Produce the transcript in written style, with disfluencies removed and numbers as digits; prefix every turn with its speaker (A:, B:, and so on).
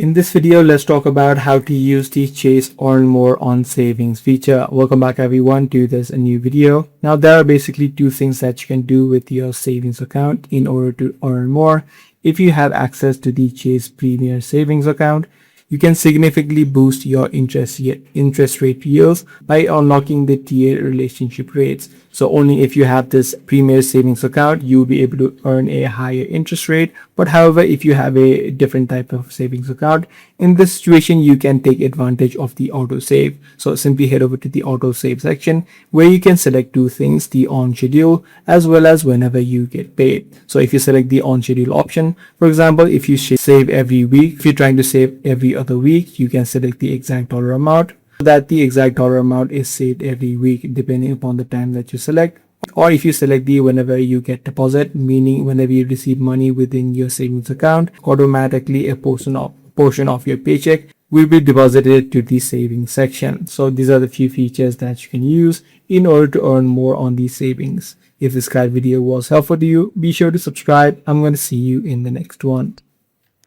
A: In this video, let's talk about how to use the Chase Earn More on Savings feature. Welcome back everyone to a new video. Now there are basically two things that you can do with your savings account in order to earn more. If you have access to the Chase Premier Savings account, you can significantly boost your interest rate yields by unlocking the tiered relationship rates. So only if you have this Premier Savings account, you'll be able to earn a higher interest rate. But however, if you have a different type of savings account, in this situation, you can take advantage of the AutoSave. So simply head over to the AutoSave section where you can select two things, the on schedule as well as whenever you get paid. So if you select the on schedule option, for example, if you save every week, if you're trying to save every other week, you can select the exact dollar amount so that the exact dollar amount is saved every week depending upon the time that you select. Or if you select the whenever you get deposit, meaning whenever you receive money within your savings account, automatically a portion of your paycheck will be deposited to the savings section. So these are the few features that you can use in order to earn more on these savings. If this guide video was helpful to you, be sure to subscribe. I'm going to see you in the next one.